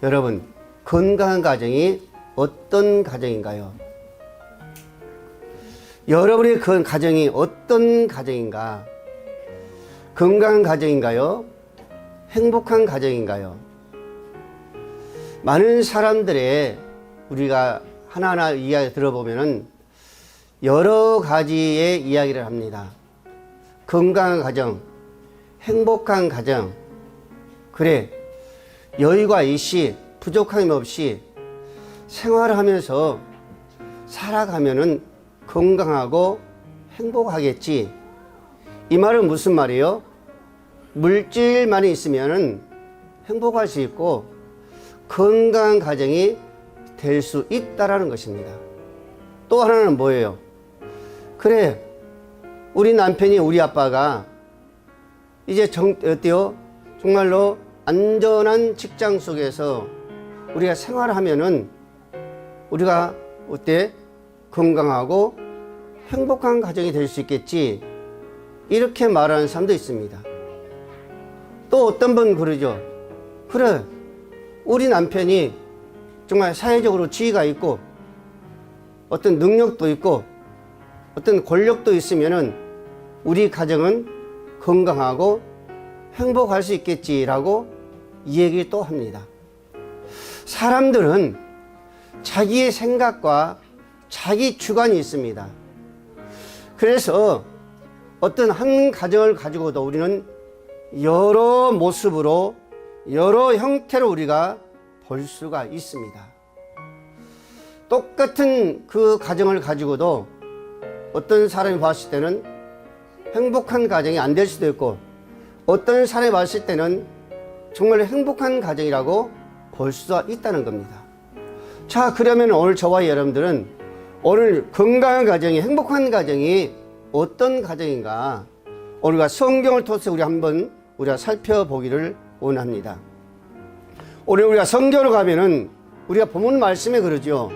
여러분, 건강한 가정이 어떤 가정인가요? 여러분의 그 가정이 어떤 가정인가? 건강한 가정인가요? 행복한 가정인가요? 많은 사람들의 우리가 하나하나 이야기 들어보면은 여러 가지의 이야기를 합니다. 건강한 가정, 행복한 가정, 그래, 여유가 일시, 부족함이 없이 생활하면서 살아가면은 건강하고 행복하겠지. 이 말은 무슨 말이에요? 물질만이 있으면은 행복할 수 있고 건강한 가정이 될 수 있다라는 것입니다. 또 하나는 뭐예요? 그래, 우리 남편이 우리 아빠가 이제 어때요? 정말로 안전한 직장 속에서 우리가 생활하면은 우리가 어때? 건강하고 행복한 가정이 될 수 있겠지. 이렇게 말하는 사람도 있습니다. 또 어떤 분 그러죠. 그래, 우리 남편이 정말 사회적으로 지위가 있고 어떤 능력도 있고 어떤 권력도 있으면은 우리 가정은 건강하고 행복할 수 있겠지라고 이 얘기를 또 합니다. 사람들은 자기의 생각과 자기 주관이 있습니다. 그래서 어떤 한 가정을 가지고도 우리는 여러 모습으로 여러 형태로 우리가 볼 수가 있습니다. 똑같은 그 가정을 가지고도 어떤 사람이 봤을 때는 행복한 가정이 안 될 수도 있고 어떤 사람이 봤을 때는 정말 행복한 가정이라고 볼 수가 있다는 겁니다. 자, 그러면 오늘 저와 여러분들은 오늘 건강한 가정이, 행복한 가정이 어떤 가정인가, 우리가 성경을 통해서 우리가 살펴보기를 원합니다. 오늘 우리가 성경으로 가면은 우리가 본문 말씀에 그러죠.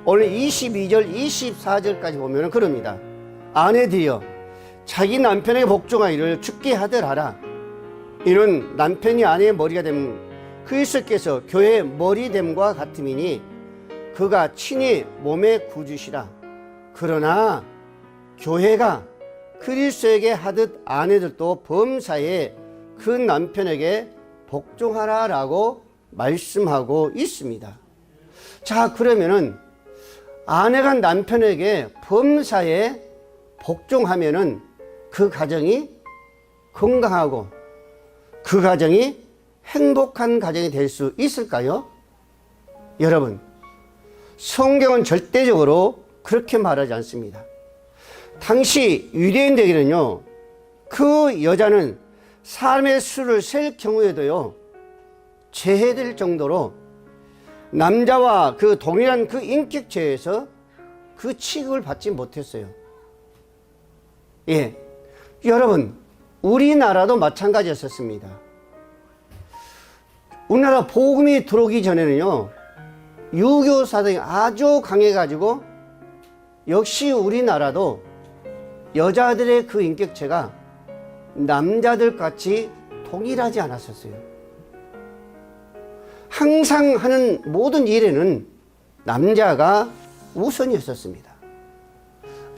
오늘 22절, 24절까지 보면은 그럽니다. 아내들이여 자기 남편에게 복종하기를 주께 하더라라. 이는 남편이 아내의 머리가 됨 그리스도께서 교회의 머리됨과 같음이니 그가 친히 몸의 구주시라. 그러나 교회가 그리스도에게 하듯 아내들도 범사에 그 남편에게 복종하라라고 말씀하고 있습니다. 자, 그러면은 아내가 남편에게 범사에 복종하면은 그 가정이 건강하고 그 가정이 행복한 가정이 될 수 있을까요? 여러분, 성경은 절대적으로 그렇게 말하지 않습니다. 당시 유대인들에게는요, 그 여자는 사람의 수를 셀 경우에도요, 제해될 정도로 남자와 그 동일한 그 인격체에서 그 취급을 받지 못했어요. 예, 여러분, 우리나라도 마찬가지였었습니다. 우리나라 복음이 들어오기 전에는요, 유교 사상이 아주 강해가지고 역시 우리나라도 여자들의 그 인격체가 남자들 같이 동일하지 않았었어요. 항상 하는 모든 일에는 남자가 우선이었었습니다.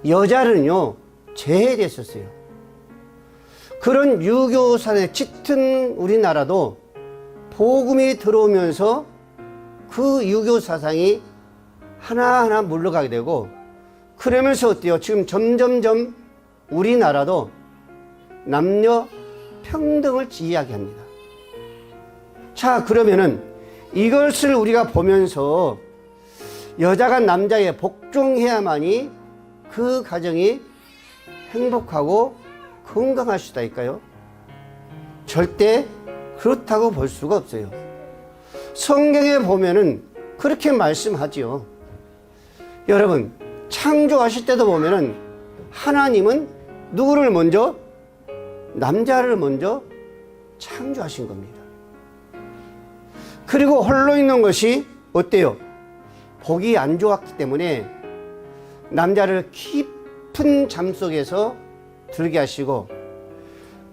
여자는요, 제외됐었어요. 그런 유교 사상에 짙은 우리나라도 복음이 들어오면서 그 유교 사상이 하나하나 물러가게 되고, 그러면서 어때요? 지금 점점점 우리나라도 남녀 평등을 이야기합니다. 자, 그러면은 이것을 우리가 보면서 여자가 남자에 복종해야만이 그 가정이 행복하고 건강할 수 있다니까요? 절대 그렇다고 볼 수가 없어요. 성경에 보면은 그렇게 말씀하지요. 여러분, 창조하실 때도 보면은 하나님은 누구를 먼저? 남자를 먼저 창조하신 겁니다. 그리고 홀로 있는 것이 어때요? 복이 안 좋았기 때문에 남자를 깊은 잠 속에서 들게 하시고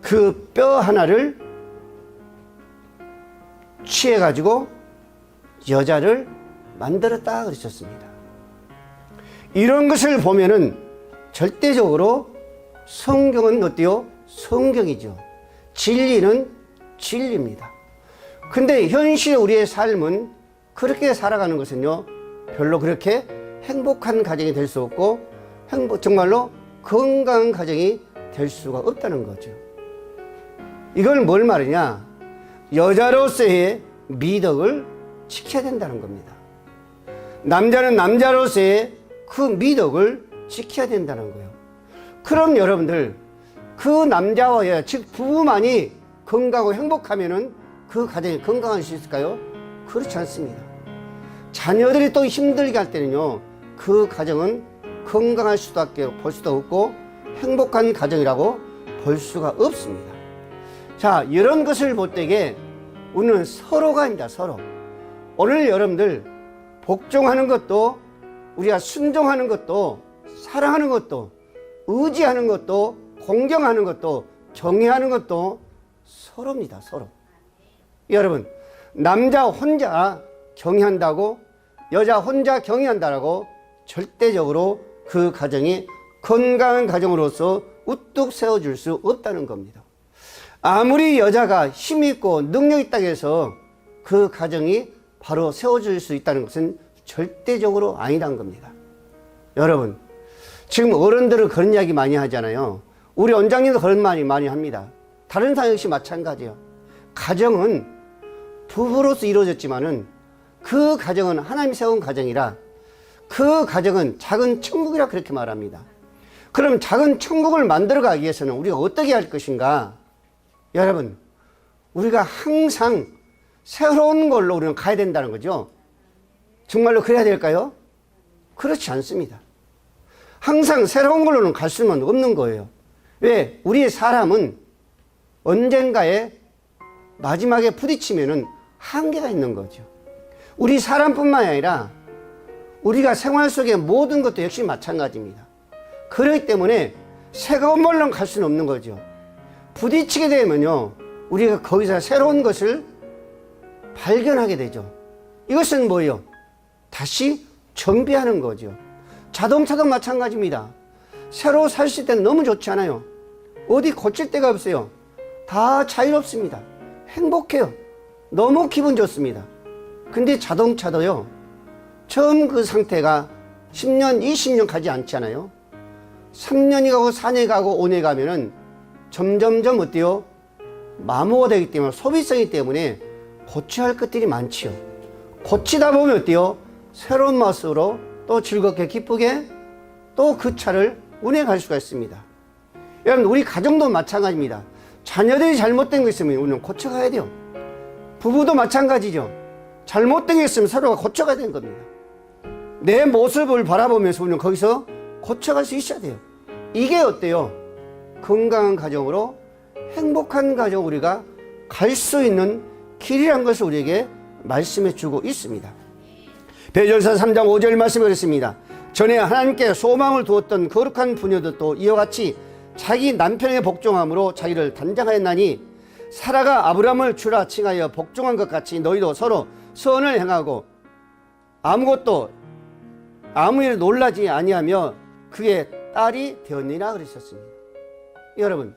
그 뼈 하나를 취해가지고 여자를 만들었다 그러셨습니다. 이런 것을 보면은 절대적으로 성경은 어때요? 성경이죠. 진리는 진리입니다. 근데 현실 우리의 삶은 그렇게 살아가는 것은요, 별로 그렇게 행복한 가정이 될 수 없고 정말로 건강한 가정이 될 수가 없다는 거죠. 이걸 뭘 말하냐? 여자로서의 미덕을 지켜야 된다는 겁니다. 남자는 남자로서의 그 미덕을 지켜야 된다는 거예요. 그럼 여러분들, 그 남자와 여자, 즉 부부만이 건강하고 행복하면은 그 가정이 건강할 수 있을까요? 그렇지 않습니다. 자녀들이 또 힘들게 할 때는요, 그 가정은 건강할 수밖에 볼 수도 없고 행복한 가정이라고 볼 수가 없습니다. 자, 이런 것을 볼 때에 우리는 서로가 아닙니다. 서로. 오늘 여러분들 복종하는 것도, 우리가 순종하는 것도, 사랑하는 것도, 의지하는 것도, 공경하는 것도, 경외하는 것도 서로입니다. 서로. 여러분, 남자 혼자 경외한다고, 여자 혼자 경외한다라고 절대적으로 그 가정이 건강한 가정으로서 우뚝 세워줄 수 없다는 겁니다. 아무리 여자가 힘있고 능력 있다고 해서 그 가정이 바로 세워질 수 있다는 것은 절대적으로 아니란 겁니다. 여러분, 지금 어른들은 그런 이야기 많이 하잖아요. 우리 원장님도 그런 말 많이 합니다. 다른 사람 역시 마찬가지예요. 가정은 부부로서 이루어졌지만은 그 가정은 하나님이 세운 가정이라, 그 가정은 작은 천국이라 그렇게 말합니다. 그럼 작은 천국을 만들어가기 위해서는 우리가 어떻게 할 것인가? 여러분, 우리가 항상 새로운 걸로 우리는 가야 된다는 거죠. 정말로 그래야 될까요? 그렇지 않습니다. 항상 새로운 걸로는 갈 수는 없는 거예요. 왜? 우리의 사람은 언젠가에 마지막에 부딪히면은 한계가 있는 거죠. 우리 사람뿐만 아니라 우리가 생활 속의 모든 것도 역시 마찬가지입니다. 그렇기 때문에 새로운 걸로는 갈 수는 없는 거죠. 부딪히게 되면요, 우리가 거기서 새로운 것을 발견하게 되죠. 이것은 뭐예요? 다시 정비하는 거죠. 자동차도 마찬가지입니다. 새로 사실 때는 너무 좋지 않아요. 어디 고칠 데가 없어요. 다 자유롭습니다. 행복해요. 너무 기분 좋습니다. 근데 자동차도요, 처음 그 상태가 10년, 20년 가지 않잖아요. 3년이 가고 4년이 가고 5년이 가면은 점점점 어때요? 마모가 되기 때문에, 소비성이기 때문에 고쳐야 할 것들이 많지요. 고치다 보면 어때요? 새로운 모습으로 또 즐겁게 기쁘게 또 그 차를 운행할 수가 있습니다. 여러분, 우리 가정도 마찬가지입니다. 자녀들이 잘못된 거 있으면 우리는 고쳐가야 돼요. 부부도 마찬가지죠. 잘못된 게 있으면 서로가 고쳐가야 되는 겁니다. 내 모습을 바라보면서 우리는 거기서 고쳐갈 수 있어야 돼요. 이게 어때요? 건강한 가정으로 행복한 가정 우리가 갈 수 있는 길이란 것을 우리에게 말씀해 주고 있습니다. 베드로전서 3장 5절 말씀을 그랬습니다. 전에 하나님께 소망을 두었던 거룩한 부녀들도 이와 같이 자기 남편에게 복종함으로 자기를 단장하였나니, 사라가 아브라함을 주라 칭하여 복종한 것 같이 너희도 서로 선을 행하고 아무 일 놀라지 아니하며 그의 딸이 되었느니라 그러셨습니다. 여러분,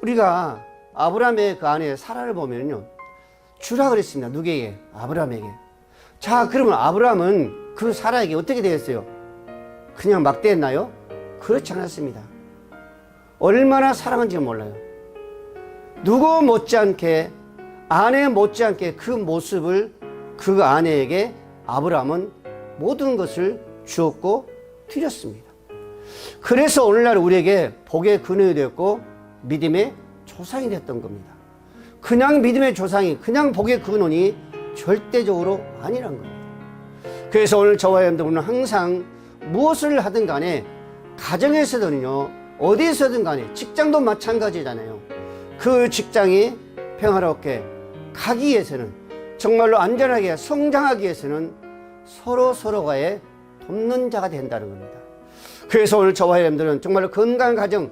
우리가 아브라함의 그 아내 사라를 보면요, 주라 그랬습니다. 누구에게? 아브라함에게. 자, 그러면 아브라함은 그 사라에게 어떻게 되었어요? 그냥 막대했나요? 그렇지 않았습니다. 얼마나 사랑한지 몰라요. 누구 못지않게, 아내 못지않게 그 모습을 그 아내에게 아브라함은 모든 것을 주었고 드렸습니다. 그래서 오늘날 우리에게 복의 근원이 되었고 믿음의 조상이 됐던 겁니다. 그냥 믿음의 조상이, 그냥 복의 근원이 절대적으로 아니란 겁니다. 그래서 오늘 저와 여러분들은 항상 무엇을 하든 간에, 가정에서든요, 어디에서든 간에, 직장도 마찬가지잖아요. 그 직장이 평화롭게 가기 위해서는, 정말로 안전하게 성장하기 위해서는 서로서로가의 돕는 자가 된다는 겁니다. 그래서 오늘 저와 여러분들은 정말로 건강한 가정,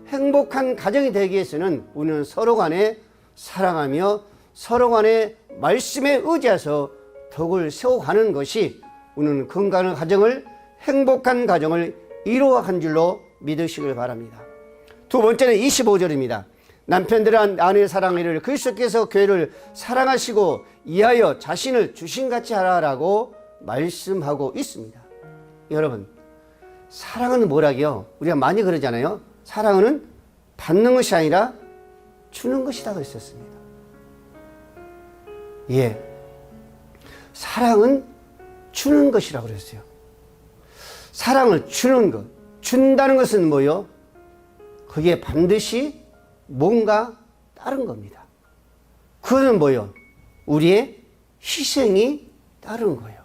행복한 가정이 되기 위해서는 우리는 서로 간에 사랑하며 서로 간에 말씀에 의지해서 덕을 세워가는 것이 우리는 건강한 가정을, 행복한 가정을 이루어간 줄로 믿으시길 바랍니다. 두 번째는 25절입니다. 남편들은 아내의 사랑을 그리스도께서 교회를 사랑하시고 이하여 자신을 주신같이 하라라고 말씀하고 있습니다. 여러분, 사랑은 뭐라고요? 우리가 많이 그러잖아요. 사랑은 받는 것이 아니라 주는 것이다 그랬었습니다. 예, 사랑은 주는 것이라고 그랬어요. 사랑을 주는 것, 준다는 것은 뭐요? 그게 반드시 뭔가 따른 겁니다. 그거는 뭐요? 우리의 희생이 따른 거예요.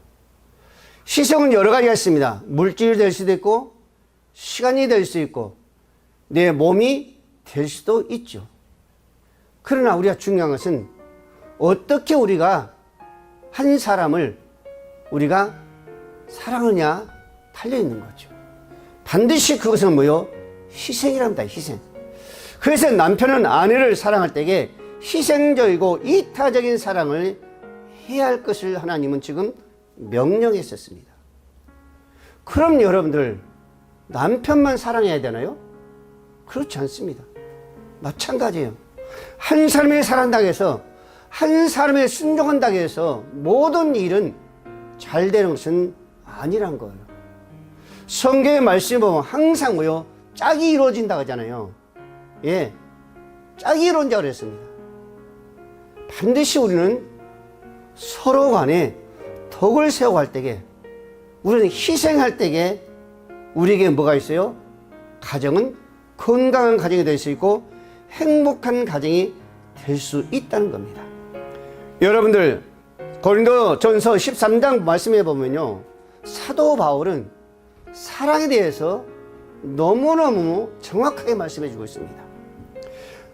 희생은 여러 가지가 있습니다. 물질이 될 수도 있고, 시간이 될 수 있고, 내 몸이 될 수도 있죠. 그러나 우리가 중요한 것은 어떻게 우리가 한 사람을 우리가 사랑하느냐 달려있는 거죠. 반드시 그것은 뭐요? 희생이랍니다. 희생. 그래서 남편은 아내를 사랑할 때에 희생적이고 이타적인 사랑을 해야 할 것을 하나님은 지금 명령했었습니다. 그럼 여러분들 남편만 사랑해야 되나요? 그렇지 않습니다. 마찬가지예요. 한 사람의 사랑당해서 한 사람의 순종한다고 해서 모든 일은 잘 되는 것은 아니란 거예요. 성경의 말씀에 보면 항상 뭐요? 짝이 이루어진다고 하잖아요. 예, 짝이 이루어진다고 그랬습니다. 반드시 우리는 서로 간에 덕을 세워갈 때에, 우리는 희생할 때에 우리에게 뭐가 있어요? 가정은 건강한 가정이 될 수 있고 행복한 가정이 될 수 있다는 겁니다. 여러분들 고린도전서 13장 말씀해 보면요, 사도 바울은 사랑에 대해서 너무너무 정확하게 말씀해 주고 있습니다.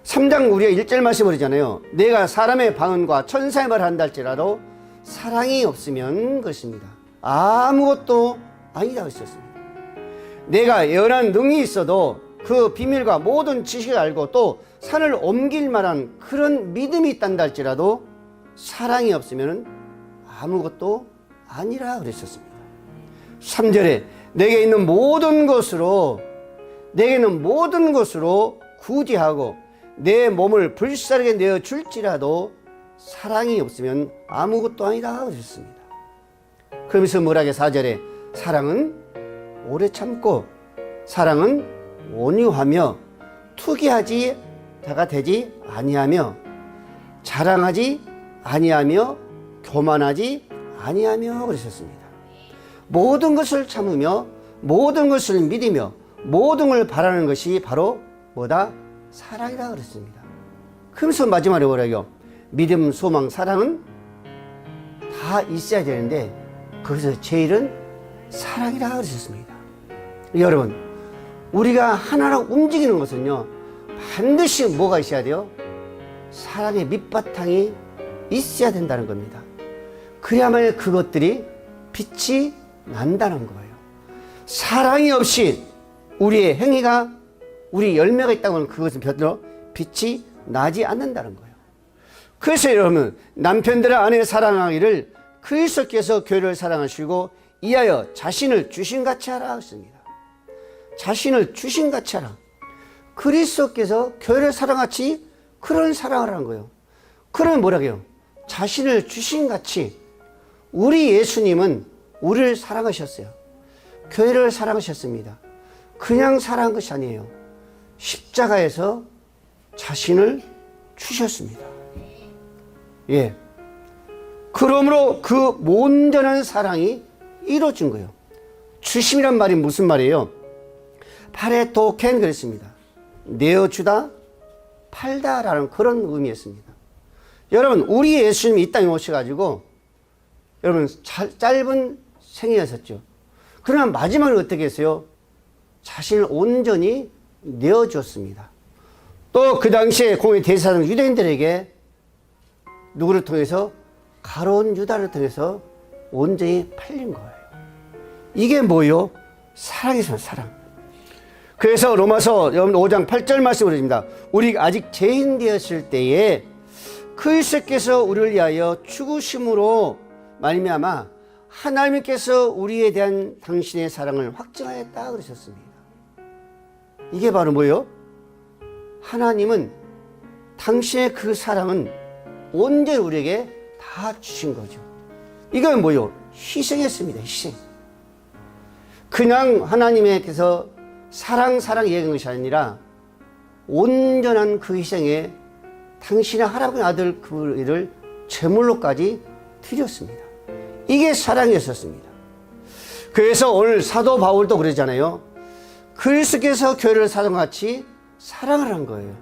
3장 우리가 1절 말씀을 하잖아요. 내가 사람의 방언과 천사의 말을 한다 할지라도 사랑이 없으면 그렇습니다. 아무것도 아니다 했었습니다. 내가 예언한 능이 있어도 그 비밀과 모든 지식을 알고 또 산을 옮길 만한 그런 믿음이 있단다 할지라도 사랑이 없으면 아무것도 아니라 그랬었습니다. 3절에 내게 있는 모든 것으로 구제하고 내 몸을 불사르게 내어 줄지라도 사랑이 없으면 아무것도 아니다 그랬습니다. 그러면서 뭐라게 4절에 사랑은 오래 참고 사랑은 온유하며 투기하지 자가 되지 아니하며 자랑하지 아니하며 교만하지 아니하며 그러셨습니다. 모든 것을 참으며 모든 것을 믿으며 모든 걸 바라는 것이 바로 뭐다? 사랑이라 그랬습니다. 그러면서 마지막에 뭐라고요? 믿음, 소망, 사랑은 다 있어야 되는데 거기서 제일은 사랑이라 그러셨습니다. 여러분, 우리가 하나로 움직이는 것은요, 반드시 뭐가 있어야 돼요? 사랑의 밑바탕이 있어야 된다는 겁니다. 그래야만 그것들이 빛이 난다는 거예요. 사랑이 없이 우리의 행위가, 우리 열매가 있다고 하면 그것은 별로 빛이 나지 않는다는 거예요. 그래서 여러분, 남편들의 아내의 사랑하기를 그리스도께서 교회를 사랑하시고 이하여 자신을 주신같이 하라 했습니다. 자신을 주신같이 하라. 그리스도께서 교회를 사랑같이 그런 사랑을 하는 거예요. 그러면 뭐라고요? 자신을 주신같이. 우리 예수님은 우리를 사랑하셨어요. 교회를 사랑하셨습니다. 그냥 사랑한 것이 아니에요. 십자가에서 자신을 주셨습니다. 예. 그러므로 그 온전한 사랑이 이루어진 거예요. 주심이란 말이 무슨 말이에요? 파레토켄 그랬습니다. 내어주다, 팔다라는 그런 의미였습니다. 여러분, 우리 예수님이 이 땅에 오셔가지고 여러분 짧은 생이었었죠. 그러나 마지막에 어떻게 했어요? 자신을 온전히 내어주었습니다. 또 그 당시에 공의 대사장 유대인들에게 누구를 통해서? 가룟 유다를 통해서 온전히 팔린 거예요. 이게 뭐예요? 사랑이죠, 사랑. 그래서 로마서 5장 8절 말씀을 드립니다. 우리 아직 죄인 되었을 때에 그리스도께서 우리를 위하여 죽으심으로 말미암아 하나님께서 우리에 대한 당신의 사랑을 확증하였다 그러셨습니다. 이게 바로 뭐예요? 하나님은 당신의 그 사랑은 온전히 우리에게 다 주신 거죠. 이건 뭐예요? 희생했습니다. 희생. 그냥 하나님께서 사랑 얘기한 것이 아니라 온전한 그 희생에 당신의 할아버지 아들 그를 제물로까지 드렸습니다. 이게 사랑이었습니다. 그래서 오늘 사도 바울도 그러잖아요. 그리스도께서 교회를 사랑같이 사랑을 한 거예요.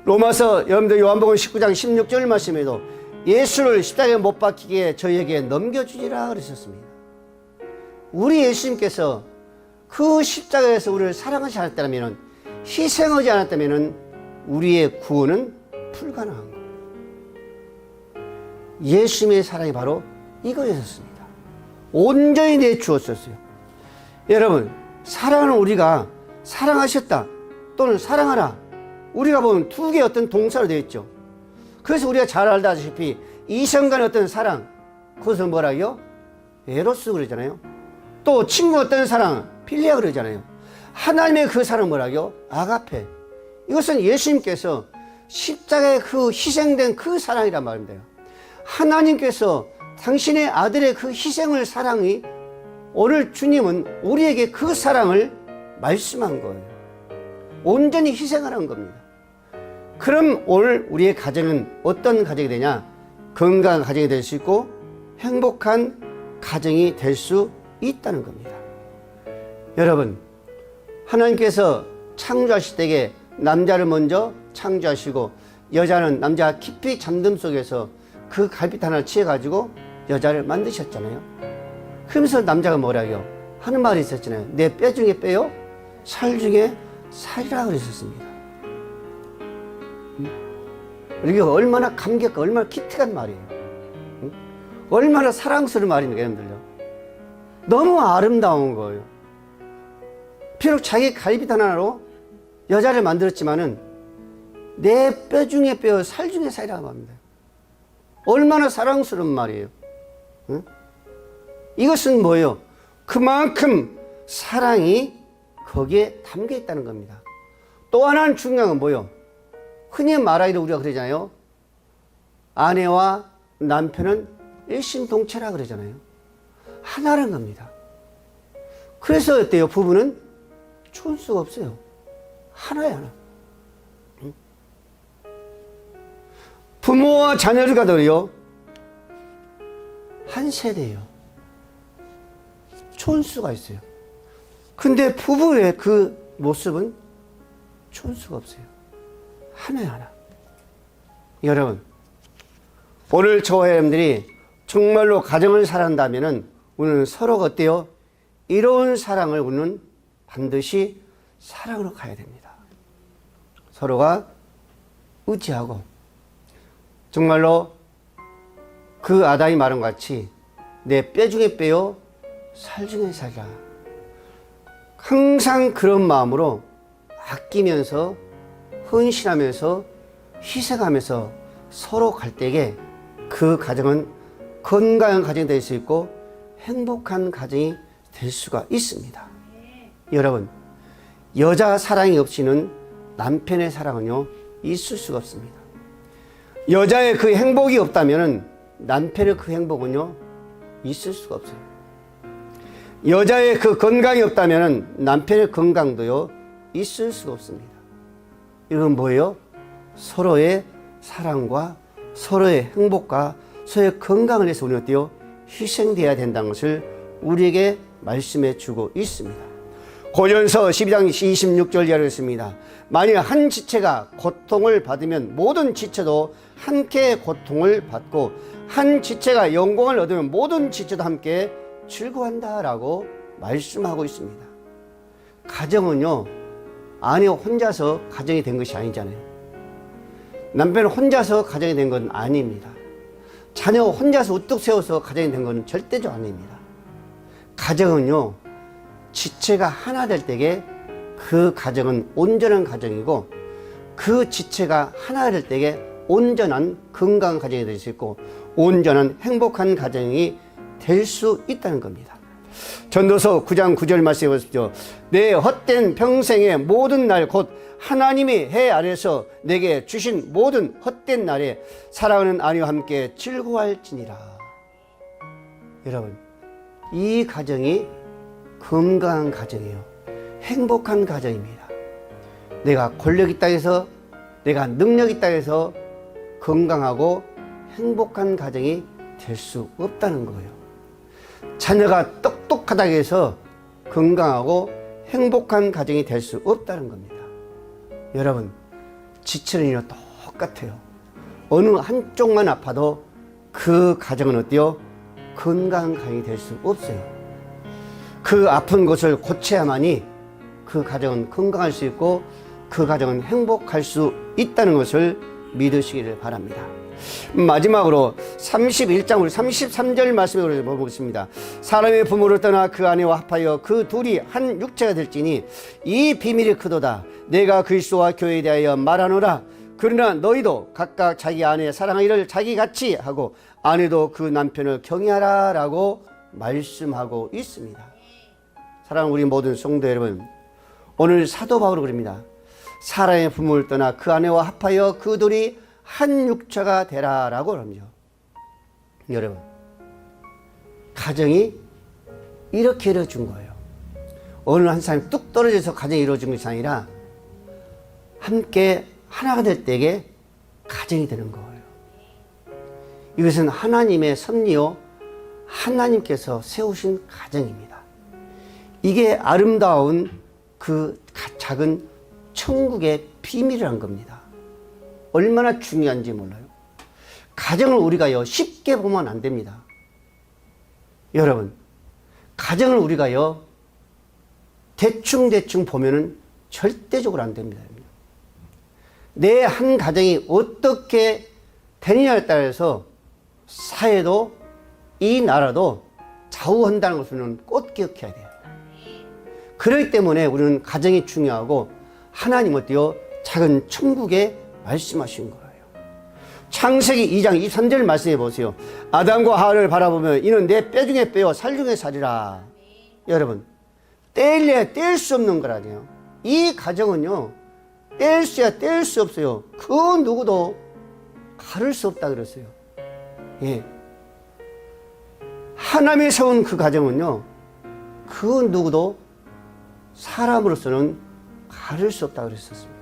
로마서 여러분들 요한복음 19장 16절 말씀에도 예수를 십자가에 못 박히게 저희에게 넘겨주지라 그러셨습니다. 우리 예수님께서 그 십자가에서 우리를 사랑하지 않았다면, 희생하지 않았다면 우리의 구원은 불가능한 거예요. 예수님의 사랑이 바로 이거였습니다. 온전히 내주었었어요. 여러분, 사랑은 우리가 사랑하셨다 또는 사랑하라, 우리가 보면 두 개의 어떤 동사로 되어 있죠. 그래서 우리가 잘 알다시피 이성 간의 어떤 사랑, 그것을 뭐라고요? 에로스 그러잖아요. 또 친구 어떤 사랑, 필리아 그러잖아요. 하나님의 그 사랑 뭐라고요? 아가페. 이것은 예수님께서 십자가에 그 희생된 그 사랑이란 말입니다. 하나님께서 당신의 아들의 그 희생을 사랑이, 오늘 주님은 우리에게 그 사랑을 말씀한 거예요. 온전히 희생하라는 겁니다. 그럼 오늘 우리의 가정은 어떤 가정이 되냐? 건강한 가정이 될 수 있고 행복한 가정이 될 수 있다는 겁니다. 여러분, 하나님께서 창조하실 때에 남자를 먼저 창조하시고 여자는 남자가 깊이 잠든 속에서 그 갈빗 하나를 취해가지고 여자를 만드셨잖아요. 그러면서 남자가 뭐라고요? 하는 말이 있었잖아요. 내 뼈 중에 뼈요, 살 중에 살이라 그랬었습니다. 이게 얼마나 감격과 얼마나 기특한 말이에요. 얼마나 사랑스러운 말입니까, 여러분들요? 너무 아름다운 거예요. 비록 자기 갈빗 하나로 여자를 만들었지만은 내 뼈 중에 뼈, 살 중에 살이라고 합니다. 얼마나 사랑스러운 말이에요. 응? 이것은 뭐예요? 그만큼 사랑이 거기에 담겨 있다는 겁니다. 또 하나는 중요한 건 뭐예요? 흔히 말하기로 우리가 그러잖아요. 아내와 남편은 일심동체라 그러잖아요. 하나라는 겁니다. 그래서 어때요? 부부는 촌수가 없어요. 하나야, 하나. 응? 부모와 자녀를 가더요 한 세대예요. 촌수가 있어요. 근데 부부의 그 모습은 촌수가 없어요. 하나야, 하나. 여러분, 오늘 저와 여러분들이 정말로 가정을 사랑한다면은 우리는 서로가 어때요? 이로운 사랑을 우리는 반드시 사랑으로 가야 됩니다. 서로가 의지하고 정말로 그 아담이 말한 것 같이 내 뼈 중에 뼈요, 살 중에 살이라. 항상 그런 마음으로 아끼면서 헌신하면서 희생하면서 서로 갈 때에 그 가정은 건강한 가정이 될 수 있고 행복한 가정이 될 수가 있습니다. 여러분, 여자 사랑이 없이는 남편의 사랑은요 있을 수가 없습니다. 여자의 그 행복이 없다면 남편의 그 행복은요 있을 수가 없어요. 여자의 그 건강이 없다면 남편의 건강도요 있을 수가 없습니다. 이건 뭐예요? 서로의 사랑과 서로의 행복과 서로의 건강을 위해서 우리는 어때요? 희생되어야 된다는 것을 우리에게 말씀해 주고 있습니다. 고린도서 12장 26절 이하였습니다. 만일 한 지체가 고통을 받으면 모든 지체도 함께 고통을 받고 한 지체가 영광을 얻으면 모든 지체도 함께 즐거워한다라고 말씀하고 있습니다. 가정은요 아내 혼자서 가정이 된 것이 아니잖아요. 남편 혼자서 가정이 된 건 아닙니다. 자녀 혼자서 우뚝 세워서 가정이 된 건 절대로 아닙니다. 가정은요 지체가 하나 될 때에 그 가정은 온전한 가정이고 그 지체가 하나 될 때에 온전한 건강한 가정이 될 수 있고 온전한 행복한 가정이 될 수 있다는 겁니다. 전도서 9장 9절 말씀해 보십시오. 내 헛된 평생의 모든 날 곧 하나님이 해 아래서 내게 주신 모든 헛된 날에 사랑하는 아내와 함께 즐거워할지니라. 여러분, 이 가정이 건강한 가정이에요. 행복한 가정입니다. 내가 권력 있다 해서, 내가 능력 있다 해서 건강하고 행복한 가정이 될 수 없다는 거예요. 자녀가 똑똑하다 해서 건강하고 행복한 가정이 될 수 없다는 겁니다. 여러분, 지치는 일은 똑같아요. 어느 한쪽만 아파도 그 가정은 어때요? 건강한 가정이 될 수 없어요. 그 아픈 곳을 고쳐야만이 그 가정은 건강할 수 있고 그 가정은 행복할 수 있다는 것을 믿으시기를 바랍니다. 마지막으로 31장 우리 33절 말씀을 보겠습니다. 사람의 부모를 떠나 그 아내와 합하여 그 둘이 한 육체가 될지니 이 비밀이 크도다. 내가 그리스도와 교회에 대하여 말하노라. 그러나 너희도 각각 자기 아내 사랑하기를 자기같이 하고 아내도 그 남편을 경외하라 라고 말씀하고 있습니다. 사랑하는 우리 모든 성도 여러분, 오늘 사도 바울은 그럽니다. 사람의 부모를 떠나 그 아내와 합하여 그 둘이 한 육체가 되라 라고 합니다. 여러분, 가정이 이렇게 이루어진 거예요. 어느 한 사람이 뚝 떨어져서 가정이 이루어진 것이 아니라 함께 하나가 될 때에 가정이 되는 거예요. 이것은 하나님의 섭리요, 하나님께서 세우신 가정입니다. 이게 아름다운 그 작은 천국의 비밀이란 겁니다. 얼마나 중요한지 몰라요. 가정을 우리가요 쉽게 보면 안 됩니다. 여러분, 가정을 우리가요 대충 보면은 절대적으로 안 됩니다. 내 한 가정이 어떻게 되느냐에 따라서 사회도 이 나라도 좌우한다는 것을 꼭 기억해야 돼요. 그렇기 때문에 우리는 가정이 중요하고 하나님 어때요? 작은 천국에 말씀하신 거예요. 창세기 2장 23절 말씀해 보세요. 아담과 하와를 바라보며 이는 내 뼈 중에 뼈요 살 중에 살이라. 여러분, 떼려야 뗄 수 없는 거라니요. 이 가정은요 뗄 수야 뗄 수 없어요. 그 누구도 가를 수 없다 그랬어요. 예. 하나님이 세운 그 가정은요 그 누구도 사람으로서는 가를 수 없다 그랬었습니다.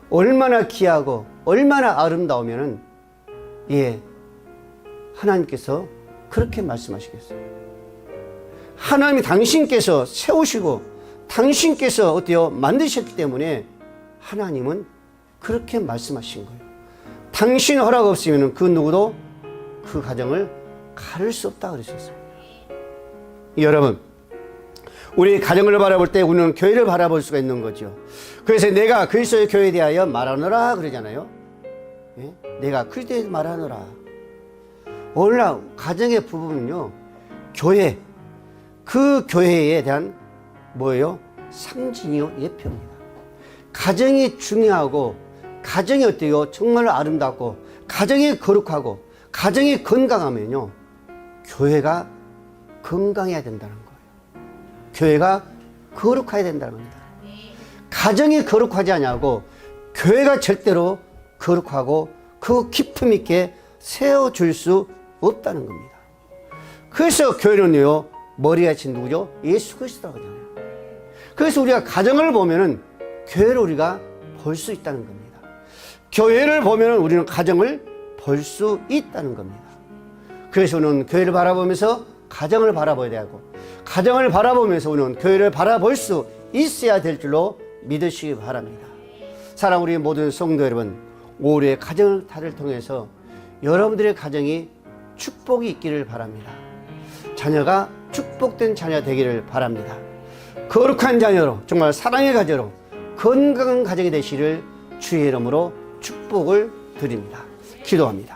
얼마나 귀하고 얼마나 아름다우면은 예 하나님께서 그렇게 말씀하시겠어요. 하나님이 당신께서 세우시고 당신께서 어때요? 만드셨기 때문에 하나님은 그렇게 말씀하신 거예요. 당신 허락 없으면 그 누구도 그 가정을 가를 수 없다 그러셨습니다. 여러분, 우리 가정을 바라볼 때 우리는 교회를 바라볼 수가 있는 거죠. 그래서 내가 그리스도의 교회에 대하여 말하노라 그러잖아요. 예? 내가 그리스도에 대해서 말하노라. 오늘날 가정의 부분은요 교회, 그 교회에 대한 뭐예요? 상징이요 예표입니다. 가정이 중요하고 가정이 어때요? 정말 아름답고 가정이 거룩하고 가정이 건강하면요 교회가 건강해야 된다는 거예요. 교회가 거룩해야 된다는 겁니다. 가정이 거룩하지 않냐고 교회가 절대로 거룩하고 그 기품 있게 세워줄 수 없다는 겁니다. 그래서 교회는요 머리가 진 누구죠? 예수 그리스도라고 하잖아요. 그래서 우리가 가정을 보면은 교회를 우리가 볼 수 있다는 겁니다. 교회를 보면은 우리는 가정을 볼 수 있다는 겁니다. 그래서 우리는 교회를 바라보면서 가정을 바라봐야 되고 가정을 바라보면서 우리는 교회를 바라볼 수 있어야 될 줄로 믿으시기 바랍니다. 사랑 우리 모든 성도 여러분, 올해 가정을 달을 통해서 여러분들의 가정이 축복이 있기를 바랍니다. 자녀가 축복된 자녀 되기를 바랍니다. 거룩한 자녀로 정말 사랑의 가정으로 건강한 가정이 되시를 주의 이름으로 축복을 드립니다. 기도합니다.